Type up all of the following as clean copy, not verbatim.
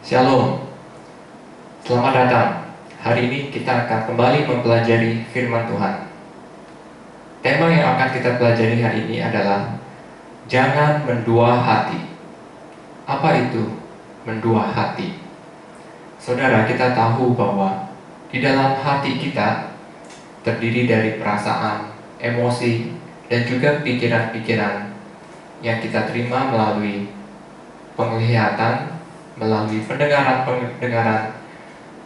Shalom, selamat datang. Hari ini kita akan kembali mempelajari firman Tuhan. Tema yang akan kita pelajari hari ini adalah jangan mendua hati. Apa itu mendua hati? Saudara, kita tahu bahwa di dalam hati kita terdiri dari perasaan, emosi, dan juga pikiran-pikiran yang kita terima melalui penglihatan, melalui pendengaran,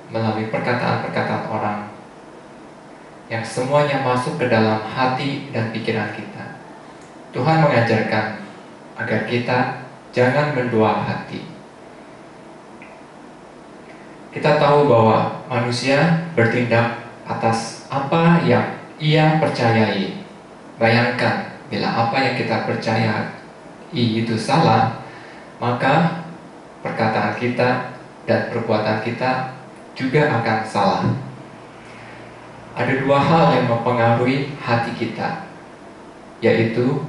melalui perkataan-perkataan orang, yang semuanya masuk ke dalam hati dan pikiran kita. Tuhan mengajarkan agar kita jangan mendua hati. Kita tahu bahwa manusia bertindak atas apa yang ia percayai. Bayangkan, bila apa yang kita percayai itu salah, maka perkataan kita dan perbuatan kita juga akan salah. Ada dua hal yang mempengaruhi hati kita, yaitu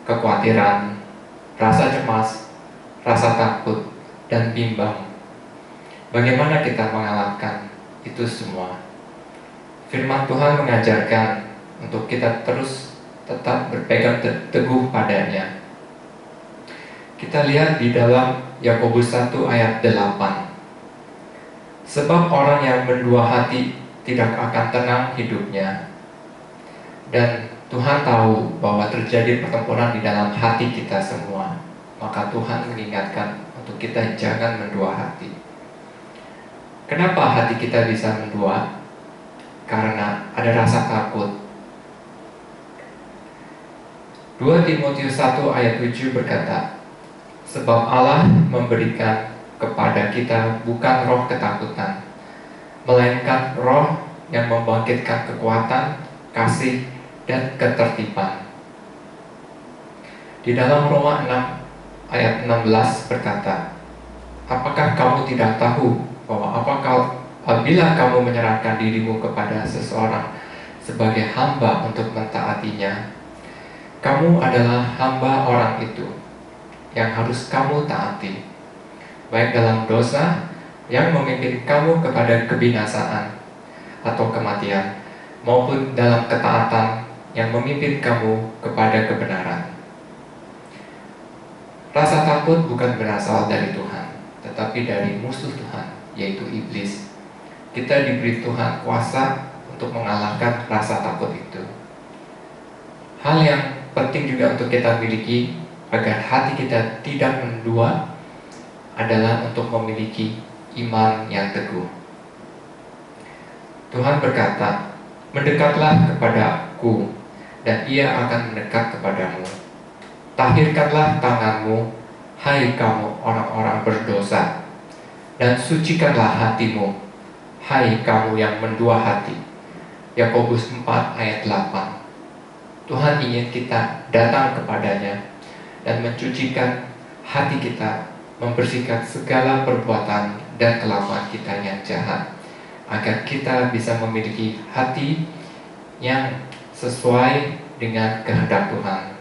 kekhawatiran, rasa cemas, rasa takut, dan bimbang. Bagaimana kita mengalahkan itu semua? Firman Tuhan mengajarkan untuk kita terus tetap berpegang teguh padanya. Kita lihat di dalam Yakobus 1 ayat 8. Sebab orang yang mendua hati tidak akan tenang hidupnya. Dan Tuhan tahu bahwa terjadi pertempuran di dalam hati kita semua. Maka Tuhan mengingatkan untuk kita jangan mendua hati. Kenapa hati kita bisa mendua? Karena ada rasa takut. 2 Timotius 1 ayat 7 berkata, sebab Allah memberikan kepada kita bukan roh ketakutan, melainkan roh yang membangkitkan kekuatan, kasih, dan ketertiban. Di dalam Roma 6 ayat 16 berkata, apakah kamu tidak tahu bahwa apabila kamu menyerahkan dirimu kepada seseorang sebagai hamba untuk mentaatinya, kamu adalah hamba orang itu yang harus kamu taati, baik dalam dosa yang memimpin kamu kepada kebinasaan atau kematian, maupun dalam ketaatan yang memimpin kamu kepada kebenaran. Rasa takut bukan berasal dari Tuhan, tetapi dari musuh Tuhan, yaitu iblis. Kita diberi Tuhan kuasa untuk mengalahkan rasa takut itu. Hal yang penting juga untuk kita miliki agar hati kita tidak mendua adalah untuk memiliki iman yang teguh. Tuhan berkata, mendekatlah kepadaku dan ia akan mendekat kepadamu. Tahirkanlah tanganmu, hai kamu orang-orang berdosa, dan sucikanlah hatimu, hai kamu yang mendua hati. Yakobus 4 ayat 8. Tuhan ingin kita datang kepadanya dan mencucikan hati kita, membersihkan segala perbuatan dan kelakuan kita yang jahat, agar kita bisa memiliki hati yang sesuai dengan kehendak Tuhan.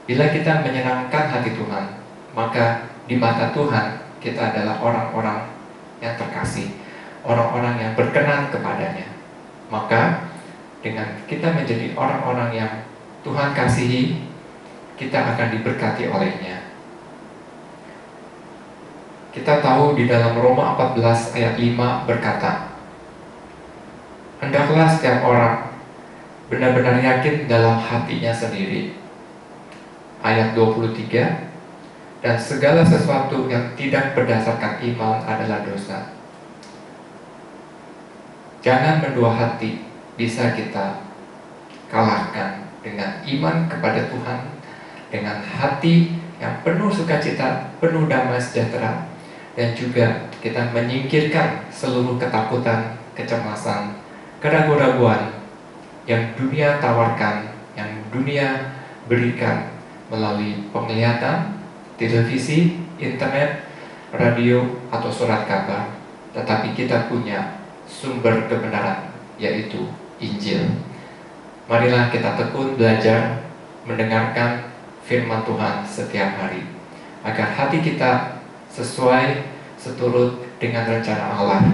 Bila kita menyenangkan hati Tuhan, maka di mata Tuhan kita adalah orang-orang yang terkasih, orang-orang yang berkenan kepadanya. Maka dengan kita menjadi orang-orang yang Tuhan kasihi, kita akan diberkati olehnya. Kita tahu di dalam Roma 14 ayat 5 berkata, hendaklah setiap orang benar-benar yakin dalam hatinya sendiri. Ayat 23, dan segala sesuatu yang tidak berdasarkan iman adalah dosa. Jangan mendua hati bisa kita kalahkan dengan iman kepada Tuhan, dengan hati yang penuh sukacita, penuh damai sejahtera, dan juga kita menyingkirkan seluruh ketakutan, kecemasan, keraguan-raguan yang dunia tawarkan, yang dunia berikan melalui penglihatan, televisi, internet, radio, atau surat kabar. Tetapi kita punya sumber kebenaran, yaitu Injil. Marilah kita tekun belajar mendengarkan firman Tuhan setiap hari, agar hati kita sesuai seturut dengan rencana Allah.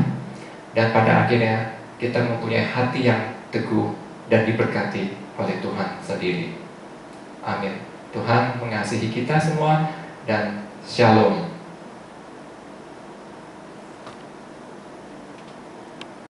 Dan pada akhirnya kita mempunyai hati yang teguh dan diberkati oleh Tuhan sendiri. Amin. Tuhan mengasihi kita semua dan Shalom.